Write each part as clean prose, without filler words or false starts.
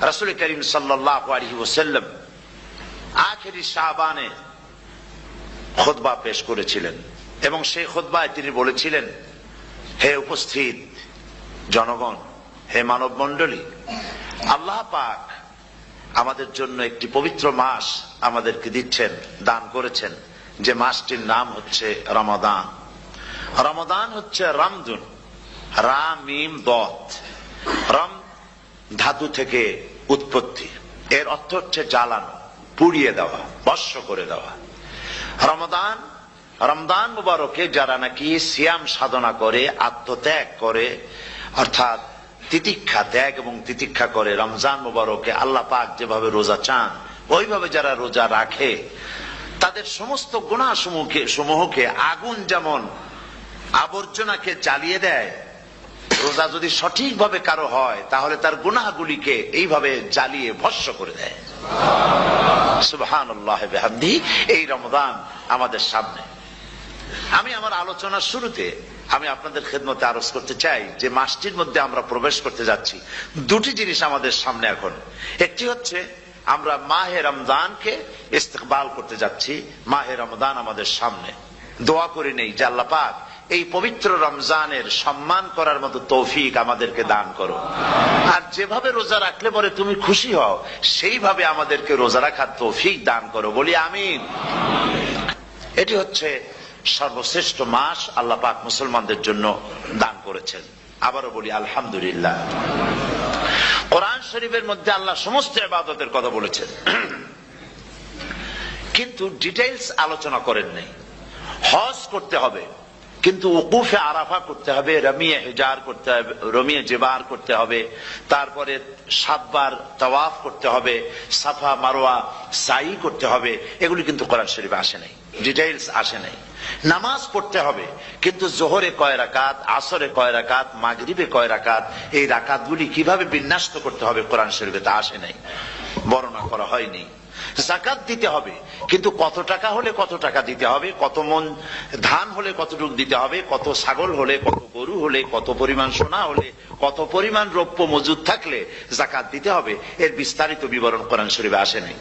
রাসূল করিম সাল্লাল্লাহু আলাইহি ওয়াসাল্লাম আখেরি শাবানে খুতবা পেশ করেছিলেন এবং সেই খুতবায় তিনি বলেছিলেন, হে উপস্থিত জনগণ, হে মানব মণ্ডলী, আল্লাহ পাক আমাদের জন্য একটি পবিত্র মাস আমাদেরকে দিচ্ছেন, দান করেছেন, যে মাসটির নাম হচ্ছে রমাদান। রমাদান হচ্ছে রামদুন, রা মিম দত, রাম ধাতু থেকে উৎপত্তি, এর অর্থ হচ্ছে জ্বালানো, পুড়িয়ে দেওয়া, ভস্ম করে দেওয়া। রমাদান, রমজান মুবারকে যারা নাকি সিয়াম সাধনা করে, আত্মত্যাগ করে, অর্থাৎ তিতিক্ষা, ত্যাগ এবং তিতিক্ষা করে, রমজান মুবারকে আল্লাহ পাক যেভাবে রোজা চান ওইভাবে যারা রোজা রাখে, তাদের সমস্ত গুনাহ সমূহকে আগুন যেমন আবর্জনাকে জ্বালিয়ে দেয়, রোজা যদি সঠিকভাবে কারো হয় তাহলে তার গুনাহগুলিকে এইভাবে জ্বালিয়ে ভস্ম করে দেয়। সুবহানাল্লাহ বিহামদিহি। এই রমাদান আমাদের সামনে। আমি আমার আলোচনার শুরুতে আমি আপনাদের খেদমতে আরজ করতে চাই যে মাসটির মধ্যে আমরা প্রবেশ করতে যাচ্ছি, দুটি জিনিস আমাদের সামনে এখন। একটি হচ্ছে আমরা মাহে রমজানকে ইস্তেকবাল করতে যাচ্ছি, মাহে রমজান আমাদের সামনে। দোয়া করে নেই যে আল্লাহ পাক এই পবিত্র রমজানের সম্মান করার মতো তৌফিক আমাদেরকে দান করো, আর যেভাবে রোজা রাখলে পরে তুমি খুশি হও সেইভাবে আমাদেরকে রোজা রাখার তৌফিক দান করো, বলি আমিন। এটি হচ্ছে সর্বশ্রেষ্ঠ মাস আল্লাহ পাক মুসলমানদের জন্য দান করেছেন। আবারও বলি আলহামদুলিল্লাহ। কোরআন শরীফের মধ্যে আল্লাহ সমস্ত ইবাদতের কথা বলেছেন, কিন্তু ডিটেইলস আলোচনা করেন নাই। হজ করতে হবে, কিন্তু উকুফে আরাফা করতে হবে, রমিয়ে হিজার করতে হবে, রমিয়ে জিবার করতে হবে, তারপরে 7 বার তাওয়াফ করতে হবে, সাফা মারওয়া সাই করতে হবে। এগুলি কিন্তু কোরআন শরীফে আসে নাই, ডিটেইলস আসে নাই। নামাজ পড়তে হবে, কিন্তু জোহরে কয় রাকাত, আসরে কয় রাকাত, মাগরিবে কয় রাকাত, এই রাকাতগুলি কিভাবে বিন্যস্ত করতে হবে কোরআন শরীফে তা আসে নাই, বর্ণনা করা হয়নি। যাকাত দিতে হবে, কিন্তু কত টাকা হলে কত টাকা দিতে হবে, কত মন ধান হলে কতটুকু দিতে হবে, কত ছাগল হলে, কত গরু হলে, কত পরিমাণ সোনা হলে, কত পরিমাণ রৌপ্য মজুদ থাকলে যাকাত দিতে হবে, এর বিস্তারিত বিবরণ কোরআন শরীফে আসে নাই।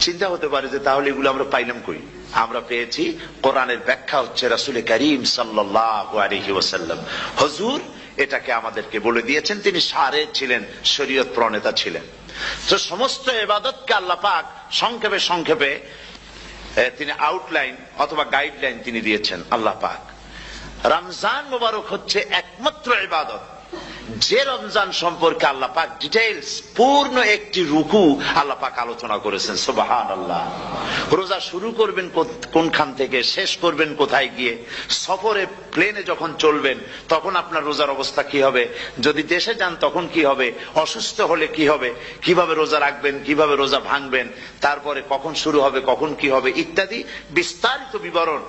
চিন্তা হতে পারে যে তাহলে এগুলো আমরা পাইলাম কই? আমরা পেয়েছি কোরআনের ব্যাখ্যা হচ্ছে রাসূল করিম সাল্লাল্লাহু আলাইহি ওয়াসাল্লাম, হুজুর এটাকে আমাদেরকে বলে দিয়েছেন। তিনি শারে ছিলেন, শরীয়ত প্রণেতা ছিলেন। তো সমস্ত ইবাদতকে আল্লাহ পাক সংক্ষেপে সংক্ষেপে তিনি আউটলাইন অথবা গাইডলাইন তিনি দিয়েছেন আল্লাহ পাক। রমজান মুবারক হচ্ছে একমাত্র ইবাদত যে রমজান সম্পর্কে আল্লাহ পাক ডিটেইলস পূর্ণ একটি রুকু আল্লাহ পাক আলোচনা করেছেন। সুবহানাল্লাহ। রোজা শুরু করবেন কোনখান থেকে, শেষ করবেন কোথায় গিয়ে, সফরে প্লেনে যখন চলবেন তখন আপনার রোজার অবস্থা কি হবে, যদি দেশে যান তখন কি হবে, অসুস্থ হলে কি হবে, কিভাবে রোজা রাখবেন, কিভাবে রোজা ভাঙবেন, তারপরে কখন শুরু হবে, কখন কি হবে ইত্যাদি বিস্তারিত বিবরণ।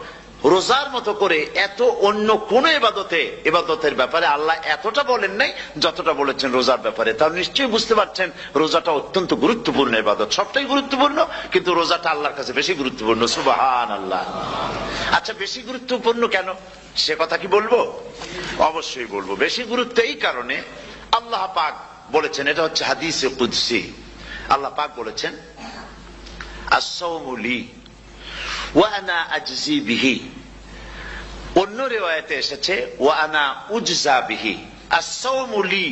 রোজার মতো করে এত অন্য কোন ইবাদতের ব্যাপারে আল্লাহ এতটা বলেন নাই যতটা বলেছেন রোজার ব্যাপারে। তাহলে নিশ্চয়ই বুঝতে পারছেন রোজাটা অত্যন্ত গুরুত্বপূর্ণ ইবাদত। সবটাই গুরুত্বপূর্ণ, কিন্তু রোজাটা আল্লাহর কাছে বেশি গুরুত্বপূর্ণ। সুবহানাল্লাহ। আচ্ছা, বেশি গুরুত্বপূর্ণ কেন সে কথা কি বলবো? অবশ্যই বলবো। বেশি গুরুত্ব এই কারণে, আল্লাহ পাক বলেছেন, এটা হচ্ছে হাদিসে কুদসি। আল্লাহ পাক বলেছেন, আস-সাওমু লি ওয়া আনা আজজি বিহি। অন্য রিওয়ায়াতে এসেছে ওয়া আনা উজজা বিহি। আস-সাওমু লি,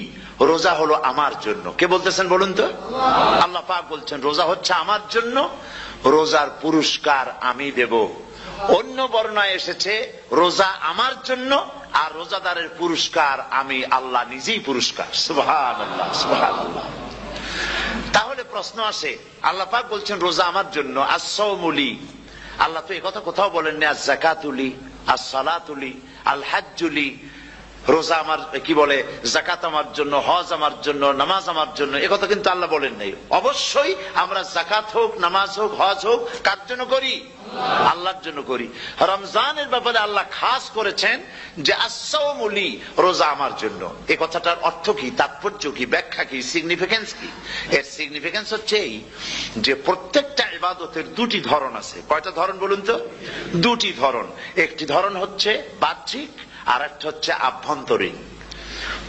রোজা হলো আমার জন্য। কে বলতেছেন বলুন তো? আল্লাহ পাক বলছেন রোজা হচ্ছে আমার জন্য, রোজার পুরস্কার আমি দেব। অন্য বর্ণনায় এসেছে রোজা আমার জন্য আর রোজাদারের পুরস্কার আমি আল্লাহ নিজেই পুরস্কার। সুবহানাল্লাহ, সুবহানাল্লাহ। তাহলে প্রশ্ন আসে, আল্লাহ পাক বলছেন রোজা আমার জন্য, আস-সাওমু লি। আল্লাহ তো এই কথা কোথাও বলেননি আজ-যাকাতুলি, আস-সালাতুলি, আল-হাজ্জুলি। রোজা আমার কি বলে, যাকাত আমার জন্য, হজ আমার জন্য, নামাজ আমার জন্য, এ কথা কিন্তু আল্লাহ বলেন নাই। অবশ্যই আমরা যাকাত হোক, নামাজ হোক, হজ হোক কার জন্য করি? আল্লাহর জন্য করি। রমজানের ব্যাপারে আল্লাহ খাস করেছেন যে আস-সাওমু লি, রোজা আমার জন্য। এই কথাটার অর্থ কি, তাৎপর্য কি, ব্যাখ্যা কি, সিগনিফিকেন্স কি? এর সিগনিফিকেন্স হচ্ছে এই যে প্রত্যেকটা ইবাদতের দুটি ধরন আছে। কয়টা ধরন বলুন তো? দুটি ধরন। একটি ধরন হচ্ছে বাহ্যিক আর একটা হচ্ছে আভ্যন্তরীণ।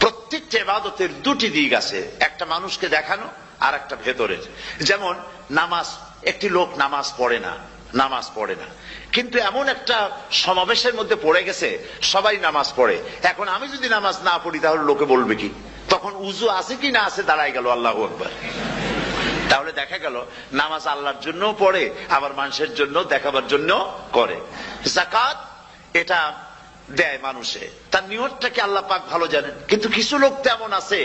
প্রত্যেকটা ইবাদতের দুটি দিক আছে, একটা মানুষকে দেখানো আর একটা ভেতরের। যেমন নামাজ, একটি লোক নামাজ পড়ে না, কিন্তু এমন একটা সমাবেশের মধ্যে পড়ে গেছে সবাই নামাজ পড়ে। এখন আমি যদি নামাজ না পড়ি তাহলে লোকে বলবে কি? তখন উজু আছে কি না আছে দাঁড়ায় গেল আল্লাহু আকবার। তাহলে দেখা গেল নামাজ আল্লাহর জন্য পড়ে, আবার মানুষের জন্য দেখাবার জন্য করে। যাকাত এটা দেয় মানুষে, তার নিয়তটাকে আল্লাহ পাক ভালো জানেন। কিন্তু কিছু লোক তেমন আছে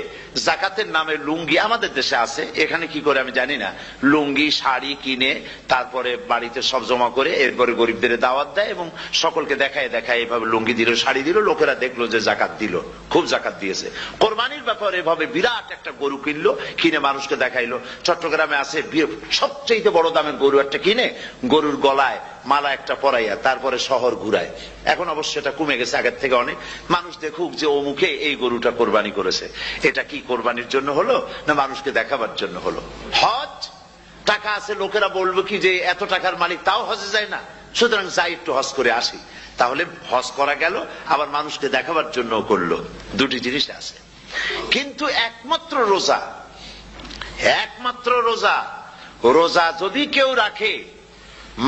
যাকাতের নামে লুঙ্গি, আমাদের দেশে আছে, এখানে কি করে আমি জানি না, লুঙ্গি শাড়ি কিনে তারপরে বাড়িতে সব জমা করে এরপরে গরিবদের দাওয়াত দেয় এবং সকলকে দেখায় এভাবে লুঙ্গি দিল, শাড়ি দিল, লোকেরা দেখলো যে জাকাত দিল, খুব জাকাত দিয়েছে। কোরবানির ব্যাপারে এভাবে বিরাট একটা গরু কিনলো, কিনে মানুষকে দেখাইলো। চট্টগ্রামে আছে সবচেয়ে বড় দামের গরু একটা কিনে গরুর গলায় মালা একটা পরাইয়া তারপরে শহর ঘুরায়। এখন অবশ্য এটা কমে গেছে আগের থেকে অনেক। মানুষ দেখুক যে ও মুখে এই গরুটা কোরবানি করেছে। এটা কি কোরবানির জন্য হলো না মানুষকে দেখাবার জন্য হলো? হজ, টাকা আছে, লোকেরা বলবে কি যে এত টাকার মালিক তাও হজে যায় না, সুতরাং যাই একটু হজ করে আসি। তাহলে হজ করা গেল, আবার মানুষকে দেখাবার জন্য করলো। দুটি জিনিস আছে। কিন্তু একমাত্র রোজা যদি কেউ রাখে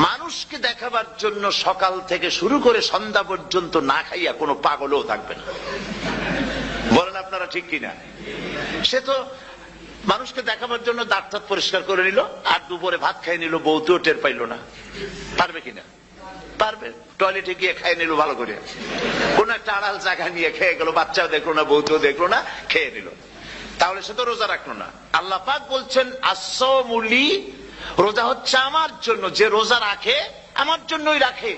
মানুষকে দেখাবার জন্য সকাল থেকে শুরু করে সন্ধ্যা পর্যন্ত না খাইয়া কোনো পাগলও থাকবে না। বলেন আপনারা ঠিক কিনা? সে তো মানুষকে দেখাবার জন্য দাঁত টাত পরিষ্কার করে নিল আর দুপুরে ভাত খাই নিল, বউতেও টের পাইল না। পারবে কিনা? পারবে। টয়লেটে গিয়ে খাই নিল ভালো করে, কোন একটা আড়াল জায়গা নিয়ে খেয়ে গেল, বাচ্চাও দেখলো না, বউতেও দেখলো না, খেয়ে নিল। তাহলে সে তো রোজা রাখলো না। আল্লাহ পাক বলছেন আসসামুলি, রোজা হচ্ছে আমার জন্য। যে রোজা রাখে আমার জন্যই রাখে,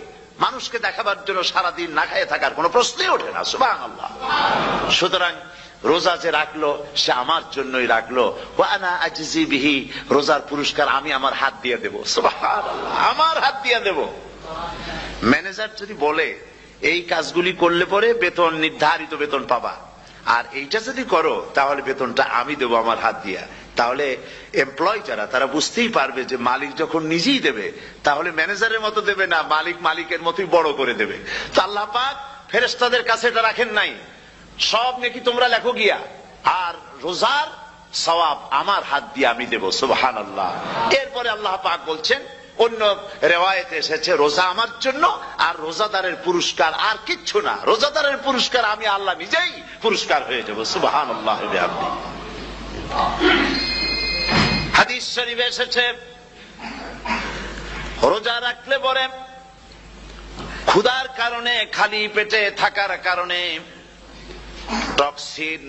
মানুষকে দেখাবার জন্য সারাদিন না খেয়ে থাকার কোনো প্রশ্নই ওঠে না। সুবহানাল্লাহ। সুতরাং রোজা যে রাখলো সে আমার জন্যই রাখলো। ওয়া আনা আজজি বিহি, রোজার পুরস্কার আমি আমার হাত দিয়ে দেব। সুবহানাল্লাহ, আমার হাত দিয়ে দেব। ম্যানেজার যদি বলে এই কাজগুলি করলে পরে বেতন, নির্ধারিত বেতন পাবা, আর এইটা যদি করো তাহলে বেতনটা আমি দেবো আমার হাত দিয়া, তাহলে এমপ্লয় যারা তারা বুঝতেই পারবে যে মালিক যখন নিজেই দেবে তাহলে ম্যানেজারের মতো দেবে না, মালিক মালিকের মতোই বড় করে দেবে। তো আল্লাহ পাক ফেরেশতাদের কাছে এটা রাখেন নাই, সব নাকি তোমরা লেখো গিয়া, আর রোজার সওয়াব আমার হাত দিয়ে আমি দেব। সুবহানাল্লাহ। এরপরে আল্লাহ পাক বলছেন, অন্য রিওয়ায়াতে এসেছে রোজা আমার জন্য, আর রোজাদারের পুরস্কার আর কিচ্ছু না, রোজাদারের পুরস্কার আমি আল্লাহ নিজেই পুরস্কার হয়ে যাব। সুবহানাল্লাহ। হাদিস শরীফে এসেছে রোজা রাখলে পরে ক্ষুধার কারণে, খালি পেটে থাকার কারণে টক্সিন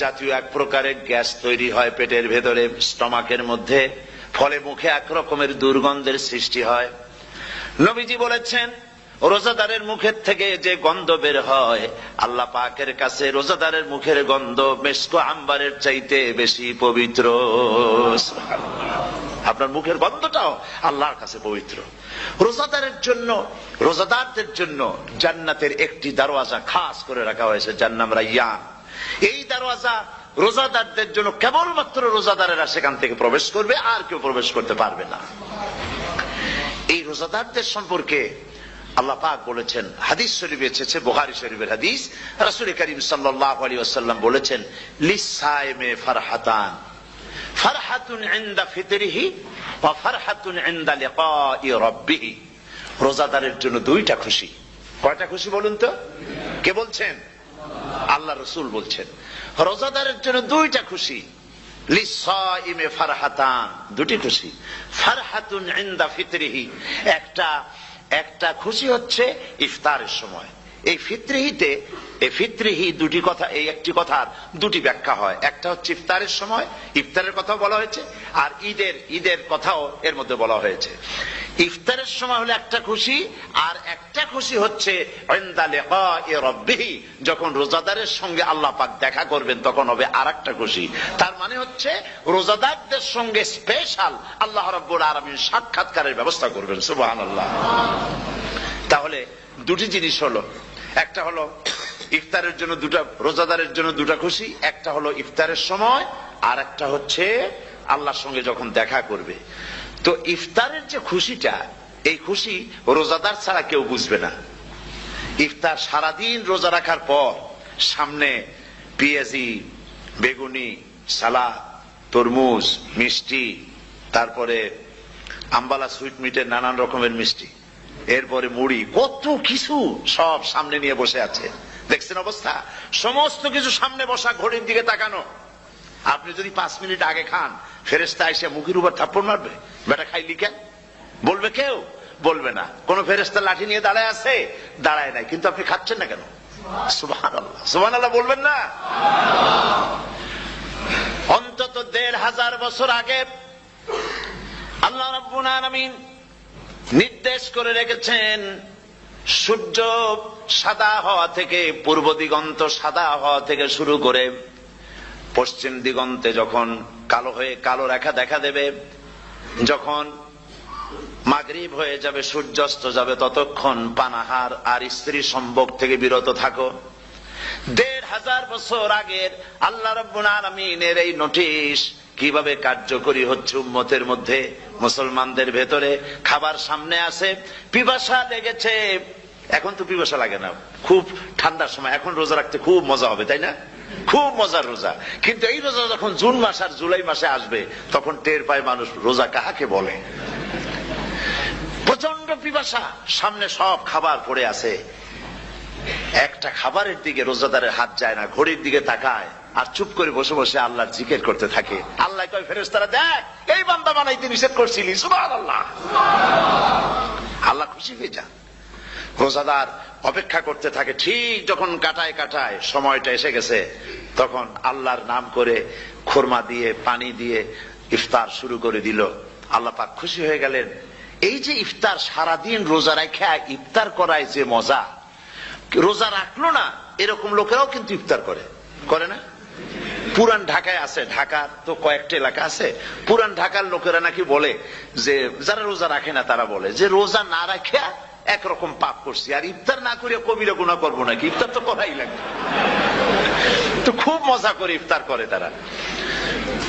জাতীয় এক প্রকারের গ্যাস তৈরি হয় পেটের ভেতরে, স্টমাকের মধ্যে, ফলে মুখে এক রকমের দুর্গন্ধের সৃষ্টি হয়। নবীজি বলেছেন রোজাদারের মুখের থেকে যে গন্ধ বের হয় আল্লাহ পাকের কাছে রোজাদারের মুখের গন্ধ মেশক আম্বারের চাইতে বেশি পবিত্র। আপনার মুখের গন্ধটাও আল্লাহর কাছে পবিত্র। রোজাদারদের জন্য জান্নাতের একটি দরওয়াজা খাস করে রাখা হয়েছে, যার নাম রায়্যান। এই দরওয়াজা রোজাদারদের জন্য, কেবলমাত্র রোজাদারেরা সেখান থেকে প্রবেশ করবে, আর কেউ প্রবেশ করতে পারবে না। এই রোজাদারদের সম্পর্কে আল্লাহ পাক বলেছেন, হাদিস শরীফে এসেছে, বুখারী শরীফের হাদিস, রাসূল করিম সাল্লাল্লাহু আলাইহি ওয়াসাল্লাম বলেছেন লিসাইমে ফারহাতান, ফারহাতুন ইনদা ফিতরিহি ওয়া ফারহাতুন ইনদা লিকাই রাব্বিহি। রোজাদারের জন্য দুইটা খুশি। কয়টা খুশি বলুন তো? কে বলছেন? আল্লাহ রাসূল বলছেন রোজাদারের জন্য দুইটা খুশি। লিসাইমে ফারহাতান, দুটি খুশি। ফারহাতুন ইনদা ফিতরিহি, একটা খুশি হচ্ছে ইফতারের সময়। এই ফিতরিহি দুটি কথা, এই একটি কথার দুটি ব্যাখ্যা হয়। একটা হচ্ছে ইফতারের সময়, ইফতারের কথা বলা হয়েছে, আর ঈদের কথাও এর মধ্যে বলা হয়েছে। ইফতারের সময় হলো একটা খুশি, আর একটা খুশি হচ্ছে ইনদা লিকাই রাব্বিহি, যখন রোজাদারের সঙ্গে আল্লাহ পাক দেখা করবেন তখন হবে আরেকটা খুশি। তার মানে হচ্ছে রোজাদারদের সঙ্গে স্পেশাল আল্লাহ রাব্বুল আলামিন সাক্ষাৎকারের ব্যবস্থা করবেন। সুবহানাল্লাহ। তাহলে দুটি জিনিস হলো, একটা হলো ইফতারের জন্য দুটা, রোজাদারের জন্য দুটা খুশি, একটা হলো ইফতারের সময়, আর একটা হচ্ছে আল্লাহর সঙ্গে যখন দেখা করবে। তো ইফতারের যে খুশিটা, এই খুশি রোজাদার ছাড়া কেউ বুঝবে না। ইফতার সারাদিন রোজা রাখার পর সামনে পেঁয়াজি, বেগুনি, সালাদ, তরমুজ, মিষ্টি, তারপরে আম্বালা সুইট মিটের নানান রকমের মিষ্টি, এরপরে মুড়ি, কত কিছু সব সামনে নিয়ে বসে আছে। দেখছেন অবস্থা? সমস্ত কিছু সামনে বসা, ঘড়ির দিকে তাকানো। আপনি যদি 5 মিনিট আগে খান, ফেরেশতা এসে মুখের উপর থাপ্পড় মারবে, বেটা খাইলি কেন? বলবে কেউ? বলবে না। কোন ফেরেশতা লাঠি নিয়ে দাঁড়ায় আছে? দাঁড়ায় নাই। কিন্তু আপনি খাচ্ছেন না কেন? সুবহানাল্লাহ, সুবহানাল্লাহ বলবেন না? অন্তত 1500 বছর আগে আল্লাহ রাব্বুল আলামিন নির্দেশ করে রেখেছেন, সূর্য সাদা হওয়া থেকে, পূর্ব দিগন্ত সাদা হওয়া থেকে শুরু করে পশ্চিম দিগন্তে যখন কালো হয়ে কালো রেখা দেখা দেবে, যখন মাগরিব হয়ে যাবে, সূর্যাস্ত যাবে, ততক্ষণ পানাহার আর স্ত্রী সম্ভোগ থেকে বিরত থাকো। 1500 বছর আগের আল্লাহ রাব্বুল আলামিনের এই নোটিশ কিভাবে কার্যকরী হচ্ছে উম্মতের মধ্যে, মুসলমানদের ভেতরে। খাবার সামনে আছে, পিপাসা লেগেছে। এখন তো পিপাসা লাগে না, খুব ঠান্ডার সময়, এখন রোজা রাখতে খুব মজা হবে, তাই না? খুব মজার রোজা। কিন্তু এই রোজা যখন জুন মাস আর জুলাই মাসে আসবে, তখন টের পায় মানুষ রোজা কাহাকে বলে। প্রচন্ড পিপাসা, সামনে সব খাবার পড়ে আছে, একটা খাবারের দিকে রোজাদারের হাত যায় না, ঘড়ির দিকে তাকায় আর চুপ করে বসে বসে আল্লাহর জিকির করতে থাকে। আল্লাহ কয়, ফেরেশতারা দেখ, এই বান্দা বানাইতে নিষেধ করছিলি, সুবহানাল্লাহ। আল্লাহ খুশি হয়ে যান। রোজাদার অপেক্ষা করতে থাকে। ঠিক যখন কাটায় কাটায় সময়টা এসে গেছে, তখন আল্লাহর নাম করে খুরমা দিয়ে, পানি দিয়ে ইফতার শুরু করে দিল। আল্লাহ পাক খুশি হয়ে গেলেন। এই যে ইফতার, সারাদিন রোজা রাখা ইফতার করায় যে মজা, রোজা রাখলো না এরকম লোকেরাও কিন্তু ইফতার করে, করে না? পুরান ঢাকায় আছে, ঢাকার তো কয়েকটা এলাকা আছে, পুরান ঢাকার লোকেরা নাকি বলে যে, যারা রোজা রাখে না তারা বলে যে, রোজা না রাখে একরকম পাপ করছি, আর ইফতার না করে কবিরা গুনাহ করবো নাকি, ইফতার তো করাই লাগবে। তো খুব মজা করে ইফতার করে তারা।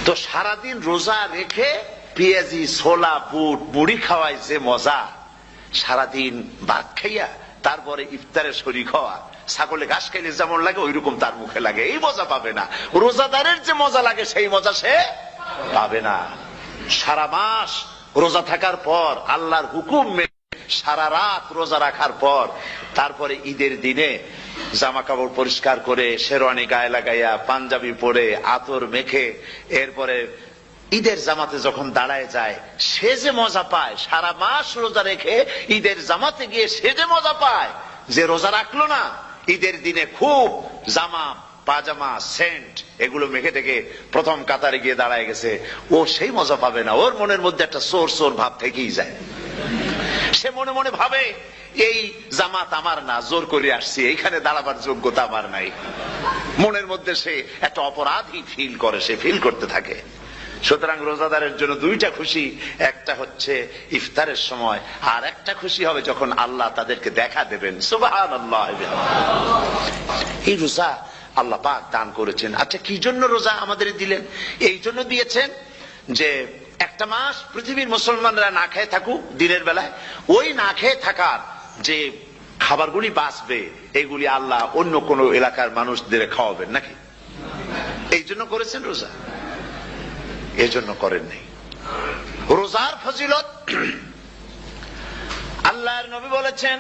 তো সারাদিন রোজা রেখে পেঁয়াজি, ছোলা, বুট, মুড়ি খাওয়ায় যে মজা, সারাদিন ভাত খাইয়া তারপরে ইফতারে শরীক হওয়া, ছাগলে ঘাস খাইলে যেমন লাগে ওইরকম তার মুখে লাগে, এই মজা পাবে না। রোজাদারের যে মজা লাগে সেই মজা সে পাবে না। সারা মাস রোজা থাকার পর, আল্লাহর হুকুম মেনে সারা রাত রোজা রাখার পর, তারপরে ঈদের দিনে জামা কাপড় পরিষ্কার করে, শেরওয়ানি গায়ে লাগাইয়া, পাঞ্জাবি পরে, আতর মেখে, এরপরে ঈদের জামাতে যখন দাঁড়ায় যায়, সে যে মজা পায়, সারা মাস রোজা রেখে ঈদের জামাতে গিয়ে সে যে মজা পায়, যে রোজা রাখলো না, ঈদের দিনে খুব জামা, পাজামা, সেন্ট এগুলো মেখে টেকে প্রথম কাতারে গিয়ে দাঁড়ায় গেছে, ও সেই মজা পাবে না। ওর মনের মধ্যে একটা চোর চোর ভাব থেকেই যায়। সে মনে মনে ভাবে, এই জামাত আমার না, জোর করে আসছি, এইখানে দাঁড়াবার যোগ্যতা আমার নাই। মনের মধ্যে সে একটা অপরাধী ফিল করে, সে ফিল করতে থাকে। সুতরাং রোজাদারের জন্য দুইটা খুশি, একটা হচ্ছে ইফতারের সময়, আর একটা খুশি হবে যখন আল্লাহ তাদেরকে দেখা দেবেন। সুবহানাল্লাহ। এই রোজা আল্লাহ পাক দান করেছেন। আচ্ছা, কি জন্য রোজা আমাদের দিলেন? এই জন্য দিয়েছেন যে একটা মাস পৃথিবীর মুসলমানরা না খেয়ে থাকুক দিনের বেলায়, ওই না খেয়ে থাকার যে খাবারগুলি বাঁচবে, এগুলি আল্লাহ অন্য কোন এলাকার মানুষদের খাওয়াবেন নাকি? এই জন্য করেছেন রোজা, এজন্য করেন নাই। রোজার ফজিলত আল্লাহর নবী বলেছেন,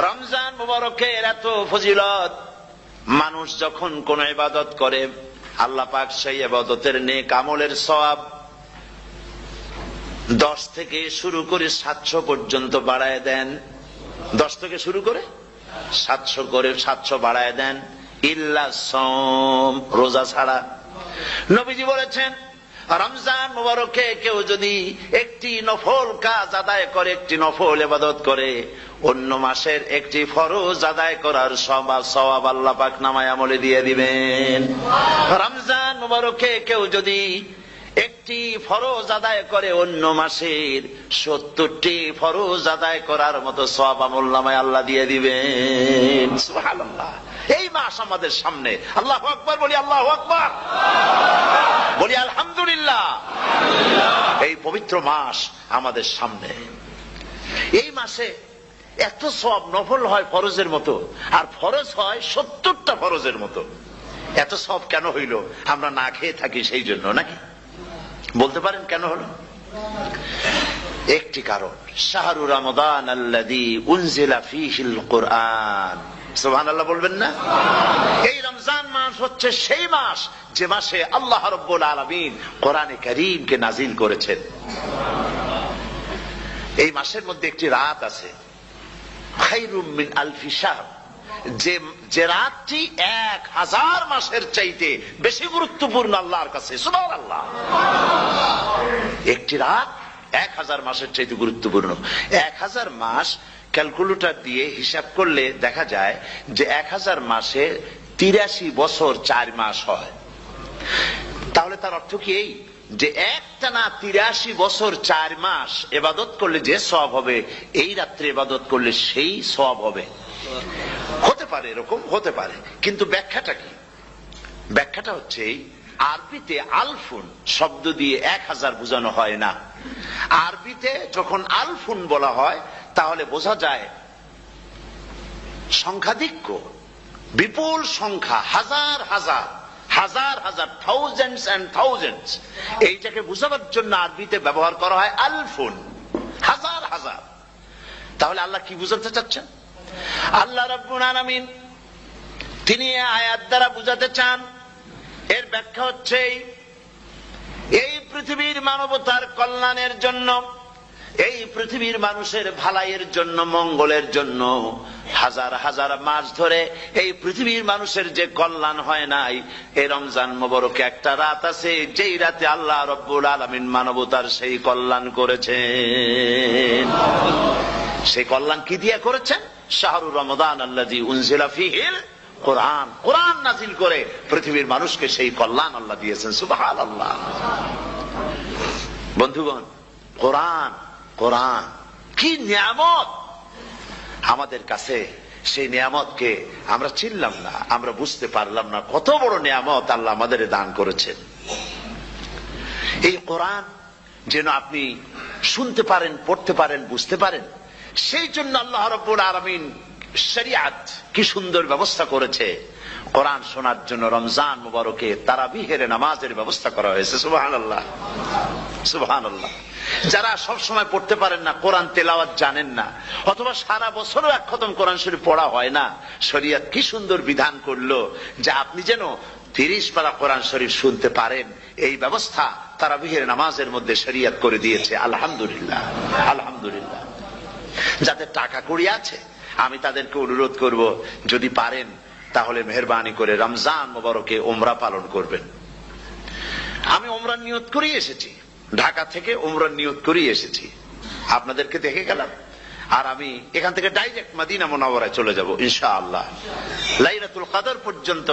রমজান মুবারকের এত ফজিলত, মানুষ যখন কোন ইবাদত করে, আল্লাহ পাক সেই ইবাদতের নেক আমলের সওয়াব 10 থেকে শুরু করে 700 পর্যন্ত বাড়ায় দেন। 10 থেকে শুরু করে 700 করে 700 বাড়ায় দেন, ইল্লা সাওম, রোজা ছাড়া। নবীজি বলেছেন, রমজান মুবারকে কেউ যদি একটি নফল কাজ আদায় করে, একটি নফল ইবাদত করে, অন্য মাসের একটি ফরজ আদায় করার সওয়াব আল্লাহ পাক নামায় আমলে দিয়ে দিবেন। রমজান মুবারকে কেউ যদি একটি ফরজ আদায় করে, অন্য মাসের 70টি ফরজ আদায় করার মতো সওয়াব আমল নামায় আল্লাহ দিয়ে দিবেন। সুবহানাল্লাহ। এই মাস আমাদের সামনে, আল্লাহু আকবার বলি, আল্লাহু আকবার বলি, আলহামদুলিল্লাহ। এই পবিত্র মাস আমাদের সামনে। এই মাসে এত সওয়াব, নফল হয় ফরজের মতো, আর ফরজ হয় 70টা ফরজের মতো। এত সওয়াব কেন হইল? আমরা না খেয়ে থাকি সেই জন্য নাকি? বলতে পারেন কেন হলো? একটি কারণ, শাহরু রমাদান আল্লাযী উনজিলা ফীহিল কুরআন। সুবহানাল্লাহ বলবেন না? এই রমজান মাস হচ্ছে সেই মাস যে মাসে আল্লাহ রাব্বুল আলামিন কোরআনে কারীমকে নাজিল করেছেন। এই মাসের মধ্যে একটি রাত আছে, খায়রুম মিন আলফি শাহর, যে রাতটি 1000 মাসের চাইতে বেশি গুরুত্বপূর্ণ আল্লাহর কাছে। সুবহানাল্লাহ। একটি রাত 1000 মাসের চাইতে গুরুত্বপূর্ণ। 1000 মাস ক্যালকুলেটর দিয়ে হিসাব করলে দেখা যায় যে 1000 মাসে 83 বছর 4 মাস হয়। তাহলে তার অর্থ কি এই যে একটানা 83 বছর 4 মাস ইবাদত করলে যে সওয়াব হবে, এই রাত্রে ইবাদত করলে সেই সওয়াব হবে? হতে পারে, এরকম হতে পারে, কিন্তু ব্যাখ্যাটা কি? ব্যাখ্যাটা হচ্ছে আরবিতে আলফুন শব্দ দিয়ে 1000 বোঝানো হয় না। আরবিতে যখন আলফুন বলা হয় তাহলে বোঝা যায় সংখ্যাধিক্য, বিপুল সংখ্যা, হাজার হাজার, হাজার হাজার, থাউজেন্ডস এন্ড থাউজেন্ডস। এইটাকে বোঝাবার জন্য আরবিতে ব্যবহার করা হয় আলফুন, হাজার হাজার। তাহলে আল্লাহ কি বুঝাতে চাচ্ছেন? আল্লাহ রাব্বুল আলামিন তিনি আয়াত দ্বারা বুঝাতে চান, এর ব্যাখ্যা হচ্ছে এই পৃথিবীর মানবতার কল্যাণের জন্য, এই পৃথিবীর মানুষের ভালাইয়ের জন্য, মঙ্গলের জন্য হাজার হাজার মাস ধরে এই পৃথিবীর মানুষের যে কল্যাণ হয় নাই, এই রমজান মোবারকে একটা রাত আছে যেই রাতে আল্লাহ রাব্বুল আলামিন মানবতার সেই কল্যাণ করেছেন। সেই কল্যাণ কি দিয়ে করেছেন? শাহরু রমাদান আল্লাযী উনজিলা ফীহিল কোরআন, কোরআন নাজিল করে পৃথিবীর মানুষকে সেই কল্যাণ আল্লাহ দিয়েছেন। সুবহানাল্লাহ। বন্ধুগণ, কোরআন, কোরআন কি নিয়ামত আমাদের কাছে! সেই নিয়ামতকে আমরা চিনলাম না, আমরা বুঝতে পারলাম না কত বড় নিয়ামত আল্লাহ আমাদের দান করেছেন। এই কোরআন যেন আপনি শুনতে পারেন, পড়তে পারেন, বুঝতে পারেন, সেই জন্য আল্লাহ রাব্বুল আলামিন শরিয়াত কি সুন্দর ব্যবস্থা করেছে। কোরআন শোনার জন্য রমজান মুবারকে তারাবিহের নামাজের ব্যবস্থা করা হয়েছে। সুবহানাল্লাহ, সুবহানাল্লাহ। যারা সব সময় পড়তে পারেন না, কোরআন তেলাওয়াত জানেন না, অথবা সারা বছরও এক খতম কোরআন শরীফ পড়া হয় না, শরিয়াত কি সুন্দর বিধান করলো যে আপনি যেন 30 পারা কোরআন শরীফ শুনতে পারেন। এই ব্যবস্থা তারাবিহের নামাজের মধ্যে শরিয়াত করে দিয়েছে। আলহামদুলিল্লাহ, আলহামদুলিল্লাহ। যাদের টাকা কড়ি আছে আমি তাদেরকে অনুরোধ করব, যদি পারেন তাহলে মেহেরবানি করে রমজান মুবারকে উমরা পালন করবেন। আমি উমরার নিয়ত করে এসেছি, ঢাকা থেকে উমরার নিয়ত করে এসেছি, আপনাদেরকে দেখে গেলাম। আর আমি এখান থেকে ডাইরেক্ট মদিনা মুনাওয়ারায় চলে যাব ইনশাআল্লাহ। লাইলাতুল কদর পর্যন্ত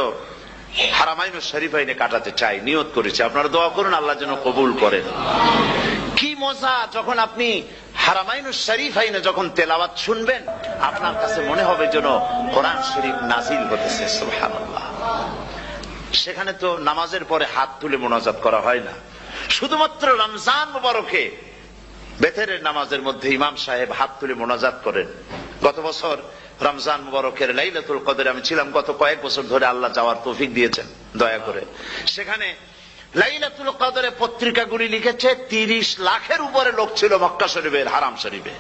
হারামাইনুশ শরীফাইনে কাটাতে চাই, নিয়ত করেছি। আপনারা দোয়া করুন আল্লাহ যেন কবুল করেন। কি মজা যখন আপনি হারামাইনুশ শরীফাইনে যখন তেলাওয়াত শুনবেন, আপনার কাছে মনে হবে যেন কোরআন শরীফ নাজিল হতেছে। সুবহানাল্লাহ। সেখানে তো নামাজের পরে হাত তুলে মোনাজাত করা হয় না, শুধুমাত্র রমজান মুবারকে বেতেরের নামাজের মধ্যে ইমাম সাহেব হাত তুলে মোনাজাত করেন। গত বছর রমজান মুবারকের লাইলাতুল কদরে আমি ছিলাম, গত কয়েক বছর ধরে আল্লাহ যাওয়ার তৌফিক দিয়েছেন দয়া করে। সেখানে লাইলাতুল কদরে পত্রিকাগুলি লিখেছে 30 লাখের উপরে লোক ছিল মক্কা শরীফের, হারাম শরীফে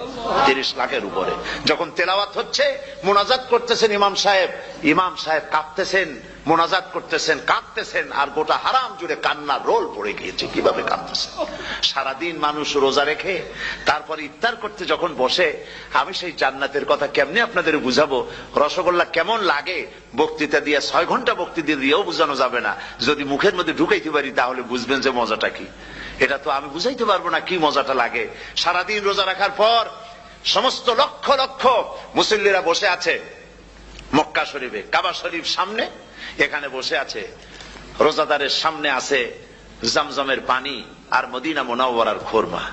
30 লাখের উপরে। যখন তেলাওয়াত হচ্ছে, মোনাজাত করতেছেন ইমাম সাহেব কাঁপতেছেন, মোনাজাত করতেছেন, কাঁদতেছেন, আর গোটা হারাম জুড়ে কান্নার রোল পড়ে গিয়েছে। কিভাবে কাঁদতেছেন! সারাদিন মানুষ রোজা রেখে তারপর ইফতার করতে যখন বসে, আমি সেই জান্নাতের কথা কেমনে আপনাদের বুঝাবো? রসগোল্লা কেমন লাগে বক্তৃতা দিয়ে 6 ঘন্টা বক্তৃতা দিয়েও বুঝানো যাবে না। যদি মুখের মধ্যে ঢুকাইতে পারি তাহলে বুঝবেন যে মজাটা কি। এটা তো আমি বুঝাইতে পারবো না কি মজাটা লাগে। সারাদিন রোজা রাখার পর সমস্ত লক্ষ লক্ষ মুসল্লিরা বসে আছে মক্কা শরীফে, কাবা শরীফ সামনে, এখানে বসে আছে। রোজাদারের সামনে আছে জমজমের পানি আর মদিনা মুনাওয়ারার খুরমা।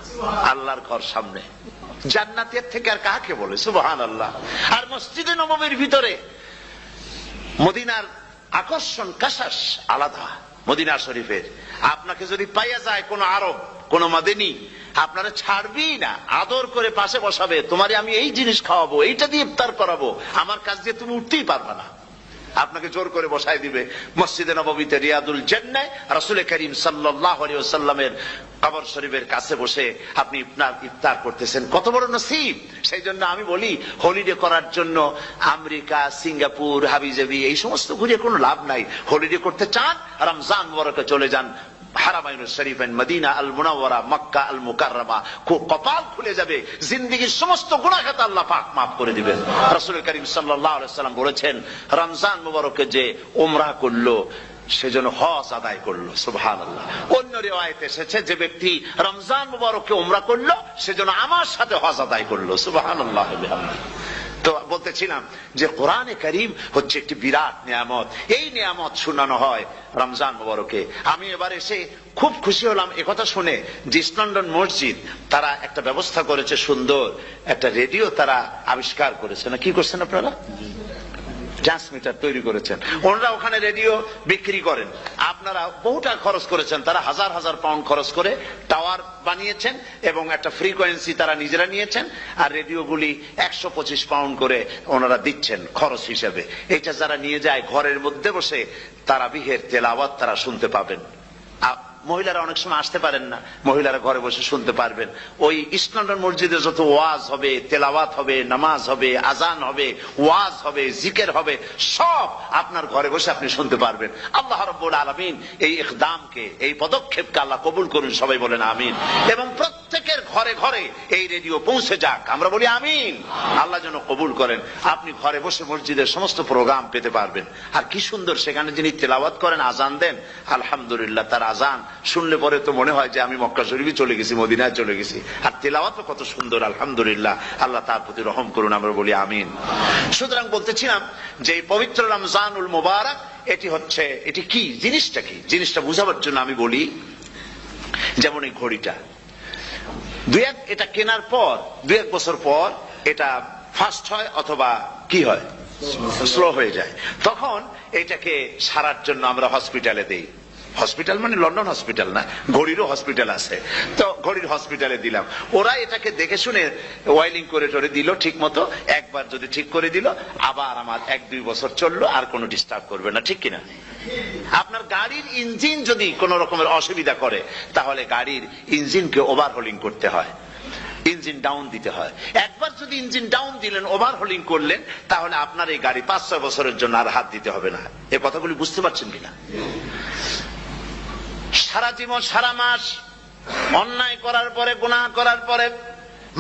আল্লাহর ঘর সামনে, জান্নাতের থেকে আর কাকে বলে! সুবহানাল্লাহ। আর মসজিদে নববীর ভিতরে মদিনার আকর্ষণ কাশাস আলাদা। মদিনা শরীফের আপনাকে যদি পাইয়া যায় কোন আরব, কোন মাদানী, আপনারা ছাড়বেই না, আদর করে পাশে বসাবে, তোমারে আমি এই জিনিস খাওয়াবো, এইটা দিয়ে ইফতার করাবো, আমার কাছ দিয়ে তুমি উঠতেই পারবে না, আপনাকে জোর করে বসায় দিবে। মসজিদে নববীতে রিয়াদুল জান্নাহ রাসূল করিম সাল্লাল্লাহু আলাইহি ওয়াসাল্লামের কবর শরীফের কাছে বসে আপনি ইফতার করতেছেন, কত বড় নসিব। সেই জন্য আমি বলি, হলিডে করার জন্য আমেরিকা, সিঙ্গাপুর, হাবিজাবি এই সমস্ত ঘুরে কোনো লাভ নাই। হলিডে করতে চান, রমজান মুবারকে চলে যান হারামাইনুল শরীফাইন, মদিনা আল মুনাওয়ারা, মক্কা আল মুকাররমা, কপাল খুলে যাবে, জিন্দেগীর সমস্ত গুনাহ খাতা আল্লাহ পাক মাফ করে দিবেন। রাসূল করিম সাল্লাল্লাহু আলাইহি ওয়াসাল্লাম বলেছেন, রমজান মুবারকে যে উমরা করলো সেজন্য হজ আদায় করলো। সুবহানাল্লাহ। অন্য রিওয়ায়াতে এসেছে, যে ব্যক্তি রমজান মুবারকে উমরা করলো সেজন্য আমার সাথে হজ আদায় করলো। সুবহানাল্লাহ। তো বলতেছিলাম যে কোরআনে কারীম হচ্ছে একটি বিরাট নিয়ামত, এই নিয়ামত শোনানো হয় রমজান মুবারকে। আমি এবার এসে খুব খুশি হলাম একথা শুনে যে ইস্ট লন্ডন মসজিদ তারা একটা ব্যবস্থা করেছে, সুন্দর একটা রেডিও তারা আবিষ্কার করেছে। না কি করছেন আপনারা? ট্রান্সমিটার তৈরি করেছেন। ওনারা ওখানে রেডিও বিক্রি করেন, আপনারা বহুটা খরচ করেছেন, তারা হাজার হাজার পাউন্ড খরচ করে টাওয়ার বানিয়েছেন এবং একটা ফ্রিকোয়েন্সি তারা নিজেরা নিয়েছেন, আর রেডিওগুলি 125 পাউন্ড করে ওনারা দিচ্ছেন খরচ হিসেবে। এটা যারা নিয়ে যায় ঘরের মধ্যে বসে তারাবিহের তেলাওয়াত তারা শুনতে পাবেন। মহিলারা অনেক সময় আসতে পারেন না, মহিলারা ঘরে বসে শুনতে পারবেন। ওই ইস্ট লন্ডন মসজিদে যত ওয়াজ হবে, তেলাওয়াত হবে, নামাজ হবে, আজান হবে, ওয়াজ হবে, জিকির হবে, সব আপনার ঘরে বসে আপনি শুনতে পারবেন। আল্লাহ রাব্বুল আলামিন এই ইকদামকে, এই পদক্ষেপকে আল্লাহ কবুল করুন, সবাই বলেন আমিন। এবং প্রত্যেকের ঘরে ঘরে এই রেডিও পৌঁছে যাক, আমরা বলি আমিন। আল্লাহ যেন কবুল করেন। আপনি ঘরে বসে মসজিদের সমস্ত প্রোগ্রাম পেতে পারবেন। আর কি সুন্দর, সেখানে যিনি তেলাওয়াত করেন, আজান দেন, আলহামদুলিল্লাহ, তার আজান শুনলে পরে তো মনে হয় যে আমি মক্কা শরীফে চলে গেছি, মদিনায় চলে গেছি। আর তেলাওয়াতও কত সুন্দর, আলহামদুলিল্লাহ। আল্লাহ তার প্রতি রহম করুন, আমরা বলি আমিন। সুতরাং বলতেছিলাম যে এই পবিত্র রমজানুল মুবারক, এটি কি জিনিসটা, কি জিনিসটা বুঝাবার জন্য আমি বলি, যেমন এই ঘড়িটা এটা কেনার পর 2-1 বছর পর এটা ফাস্ট হয় অথবা কি হয়, স্লো হয়ে যায়। তখন এটাকে সারার জন্য আমরা হসপিটালে দেই। হসপিটাল মানে লন্ডন হসপিটাল না, ঘড়িরও হসপিটাল আছে। তো ঘড়ির হসপিটালে দিলাম, ওরা এটাকে দেখে শুনে ওয়াইলিং করে টরে দিল ঠিক মতো। একবার যদি ঠিক করে দিল, আবার আমার 1-2 বছর চললো, আর কোনো ডিস্টার্ব করবে না, ঠিক কিনা? আপনার গাড়ির ইঞ্জিন যদি কোন রকমের অসুবিধা করে, তাহলে গাড়ির ইঞ্জিনকে ওভারহোলিং করতে হয়, ইঞ্জিন ডাউন দিতে হয়। একবার যদি ইঞ্জিন ডাউন দিলেন, ওভারহোলিং করলেন, তাহলে আপনার এই গাড়ি 5-6 বছরের জন্য আর হাত দিতে হবে না। এই কথাগুলি বুঝতে পারছেন কিনা? সারা জীবন, সারা মাস অন্যায় করার পরে, গুনাহ করার পরে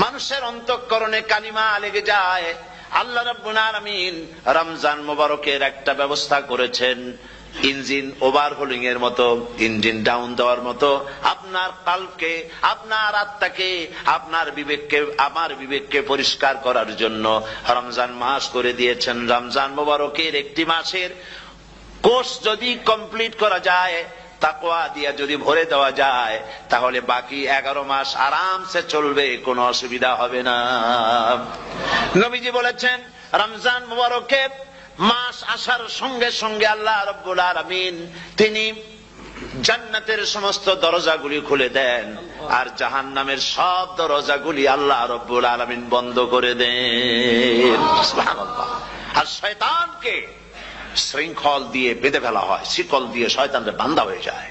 মানুষের অন্তঃকরণে কালিমা লেগে যায়। আল্লাহ রাব্বুল আলামিন রমজান মুবারকের একটা ব্যবস্থা করেছেন, ইঞ্জিন ওভারহোলিং এর মতো, ইঞ্জিন ডাউন দেওয়ার মতো। আপনার কালকে, আপনার আত্মাকে, আপনার বিবেককে, আমার বিবেককে পরিষ্কার করার জন্য রমজান মাস করে দিয়েছেন। রমজান মুবারকের একটি মাসের কোর্স যদি কমপ্লিট করা যায়, তাকওয়া দিয়া যদি ভরে দেওয়া যায়, তাহলে বাকি 11 মাস আরামসে চলবে, কোনো অসুবিধা হবে না। নবীজি বলেছেন, রমজান মুবারকে মাস আসার সঙ্গে সঙ্গে আল্লাহ রাব্বুল আলামিন তিনি জান্নাতের সমস্ত দরজাগুলি খুলে দেন, আর জাহান্নামের সব দরজাগুলি আল্লাহ রাব্বুল আলামিন বন্ধ করে দেন। সুবহানাল্লাহ। আর শয়তানকে শৃঙ্খল দিয়ে বেঁধে ফেলা হয়, শিকল দিয়ে শয়তানরা বান্ধা হয়ে যায়।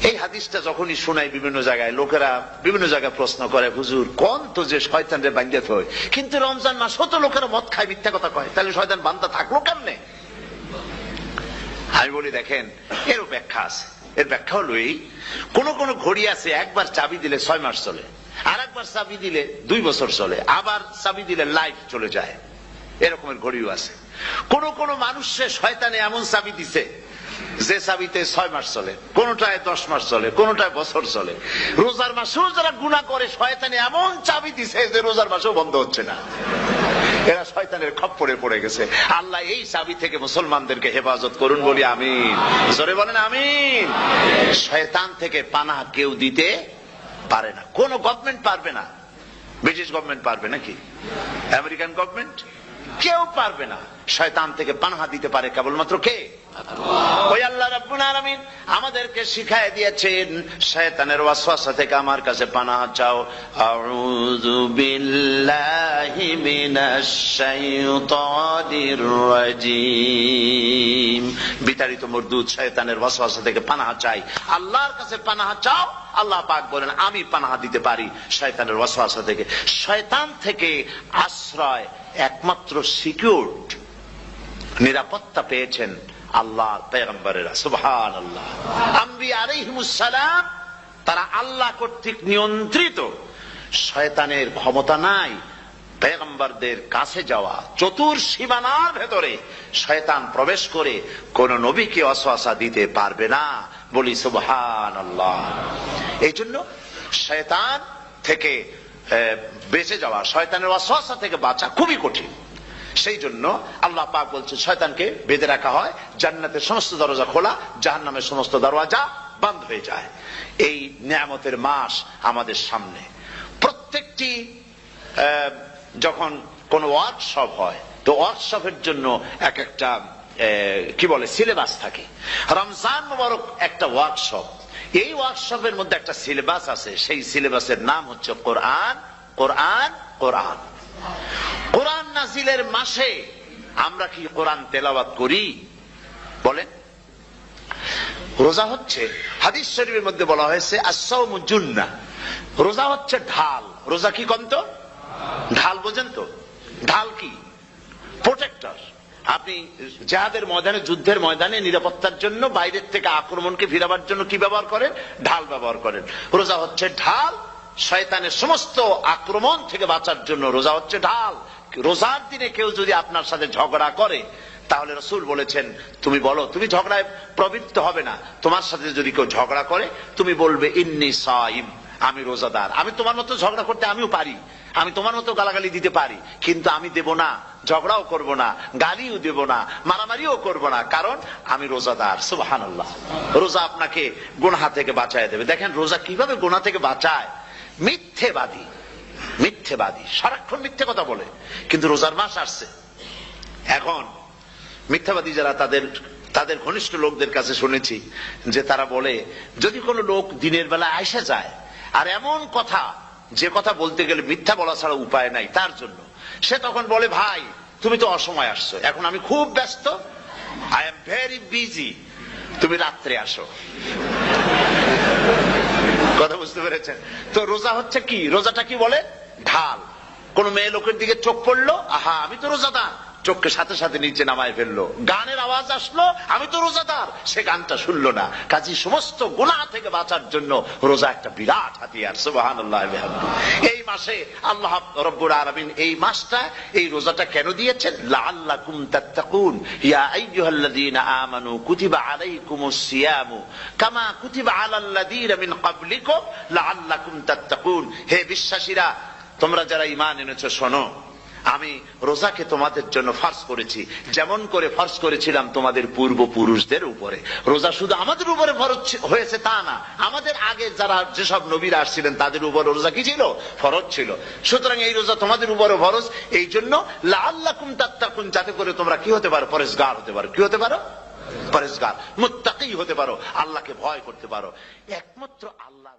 এই হাদিসটা যখনই শোনাই বিভিন্ন জায়গায়, লোকেরা বিভিন্ন জায়গায় প্রশ্ন করে, হুজুর কোন তো যে শয়তানরে বান্ধা হয়, কিন্তু রমজান মাস হতো লোকেরা মদ খায়, মিথ্যা কথা কয়, তাহলে শয়তান বান্ধা থাকলো কেমনে? আমি বলি, দেখেন, এরও ব্যাখ্যা আছে। এর ব্যাখ্যা হলো এই, কোন কোন ঘড়ি আছে একবার চাবি দিলে 6 মাস চলে, আর একবার চাবি দিলে 2 বছর চলে, আবার চাবি দিলে লাইফ চলে যায়। এরকমের ঘড়িও আছে। কোন কোন মানুষের শয়তানে এমন চাবি দিছে যে চাবিতে 6 মাস চলে, কোনটায় 10 মাস চলে, কোনটায় বছর চলে। রোজার মাসেও যারা গুনাহ করে, শয়তানে এমন চাবি দিছে যে রোজার মাসেও বন্ধ হচ্ছে না। এরা শয়তানের খপ্পরে পড়ে গেছে। আল্লাহ এই চাবি থেকে মুসলমানদেরকে হেফাজত করুন, বলি আমিন। জোরে বলেন আমিন। শয়তান থেকে পানাহ কেউ দিতে পারে না, কোন গভর্নমেন্ট পারবে না। ব্রিটিশ গভর্নমেন্ট পারবে নাকি? আমেরিকান গভর্নমেন্ট কেউ পারবে না। শয়তান থেকে পানাহা দিতে পারে কেবলমাত্র কে? ওই আল্লাহ রাব্বুল আলামিন আমাদেরকে শিখায় দিয়েছেন, শয়তানের ওয়াসওয়াসা থেকে আমার কাছে পানাহা চাও। আউযু বিল্লাহি মিনাশ শাইতানির রাজীম। বিতাড়িত মরদুদ শয়তানের ওয়াসওয়াসা থেকে পানাহা চাই, আল্লাহর কাছে পানাহা চাও। আল্লাহ পাক বলেন আমি পানাহা দিতে পারি শয়তানের ওয়াসওয়াসা থেকে। শয়তান থেকে আশ্রয় একমাত্র সিকিউরড, নিরাপত্তা পেয়েছেন আল্লাহর পয়গম্বরেরা। সুবহানাল্লাহ। আম্বিয়া আলাইহিমুস সালাম তারা আল্লাহ কর্তৃক নিয়ন্ত্রিত। শয়তানের ক্ষমতা নাই পয়গম্বরদের কাছে যাওয়া। চতুর সীমানার ভেতরে শয়তান প্রবেশ করে কোন নবীকে ওয়াসওয়াসা দিতে পারবে না। বলি সুবহানাল্লাহ। এই জন্য শয়তান থেকে বেঁচে যাওয়া, শয়তানের ওয়াসওয়াসা থেকে বাঁচা খুবই কঠিন। সেই জন্য আল্লাহ পাক বলছে শয়তানকে বেঁধে রাখা হয়, জান্নাতের সমস্ত দরজা খোলা, জাহান্নামের সমস্ত দরজা বন্ধ হয়ে যায়। এই নিয়ামতের মাস আমাদের সামনে। প্রত্যেকটি যখন কোন ওয়ার্কশপ হয়, তো ওয়ার্কশপের জন্য এক একটা কি বলে সিলেবাস থাকে। রমজান মুবারক একটা ওয়ার্কশপ। এই ওয়ার্কশপের মধ্যে একটা সিলেবাস আছে, সেই সিলেবাসের নাম হচ্ছে কোরআন। কোরআন কোরআন কোরআন নাজিলের মাসে আমরা কি কোরআন তেলাওয়াত করি? বলেন। রোজা হচ্ছে, হাদিস শরীফের মধ্যে বলা হয়েছে আস-সাওমু জুন্নাহ, রোজা হচ্ছে ঢাল। রোজা কি কন্ত? ঢাল। বোঝেন তো ঢাল কি? প্রোটেক্টর। আপনি জিহাদের ময়দানে, যুদ্ধের ময়দানে নিরাপত্তার জন্য, বাইরের থেকে আক্রমণকে ফিরাবার জন্য কি ব্যবহার করেন? ঢাল ব্যবহার করেন। রোজা হচ্ছে ঢাল। শয়তানের সমস্ত আক্রমণ থেকে বাঁচার জন্য রোজা হচ্ছে ঢাল। রোজার দিনে কেউ যদি আপনার সাথে ঝগড়া করে, তাহলে রাসূল বলেছেন তুমি বলো, তুমি ঝগড়ায় প্রবৃত্ত হবে না। তোমার সাথে যদি কেউ ঝগড়া করে, তুমি বলবে ইন্নী সাইম, আমি রোজাদার। আমি তোমার মতো ঝগড়া করতে আমিও পারি, আমি তোমার মতো গালাগালি দিতে পারি, কিন্তু আমি দেব না, ঝগড়াও করব না, গালিও দেব না, মারামারিও করব না, কারণ আমি রোজাদার। সুবহানাল্লাহ। রোজা আপনাকে গুনাহ থেকে বাঁচায় দেবে। দেখেন রোজা কিভাবে গুনাহ থেকে বাঁচায়। মিথ্যেবাদী, মিথ্যেবাদী সারাক্ষণ মিথ্যে কথা বলে, কিন্তু রোজার মাস আসছে। এখন মিথ্যাবাদী যারা, তাদের ঘনিষ্ঠ লোকদের কাছে শুনেছি যে তারা বলে, যদি কোনো লোক দিনের বেলা আইসা যায় আর এমন কথা, যে কথা বলতে গেলে মিথ্যা বলা ছাড়া উপায় নাই তার জন্য, সে তখন বলে ভাই তুমি তো অসময় আসছো, এখন আমি খুব ব্যস্ত, আই এম ভেরি বিজি, তুমি রাত্রে আসো। কথা বুঝতে পেরেছেন তো? রোজা হচ্ছে কি? রোজাটা কি বলে? ঢাল। কোন মেয়ে লোকের দিকে চোখ পড়লো, আহা আমি তো রোজাদার, চোখকে সাথে সাথে নিচে নামায় ফেললো। গানের আওয়াজ আসলো, আমি তো রোজাদার, সে গানটা শুনলো না। কাজী সমস্ত গুনাহ থেকে বাঁচার জন্য রোজা একটা বিরাট হাতিয়ার। সুবহানাল্লাহ। এই মাসে আল্লাহ রাব্বুল আলামিন এই মাসটা, এই রোজাটা কেন দিয়েছেন? লাআল্লাকুম তাত্তাকুন, ইয়া আইয়ুহাল্লাযীনা আমানু কুতিবা আলাইকুমুস সিয়ামু কামা কুতিবা আলাল্লাযীনা মিন ক্বাবলিকুম লাআল্লাকুম তাত্তাকুন। হে বিশ্বাসীরা, তোমরা যারা ঈমান এনেছো, শোনো, আমি রোজাকে তোমাদের জন্য ফরজ করেছি, যেমন করে ফরজ করেছিলাম তোমাদের পূর্বপুরুষদের উপরে। রোজা শুধু আমাদের উপরে ফরজ হয়েছে তা না, আমাদের আগে যারা যেসব নবীরা আসছিলেন তাদের উপর রোজা কি ছিল? ফরজ ছিল। সুতরাং এই রোজা তোমাদের উপরে ফরজ। এই জন্য লাআল্লাকুম তাত্তাকুন, যাতে করে তোমরা কি হতে পারো? পরেজগার হতে পারো। কি হতে পারো? পরেজগার, মুত্তাকি হতে পারো, আল্লাহকে ভয় করতে পারো। একমাত্র আল্লাহ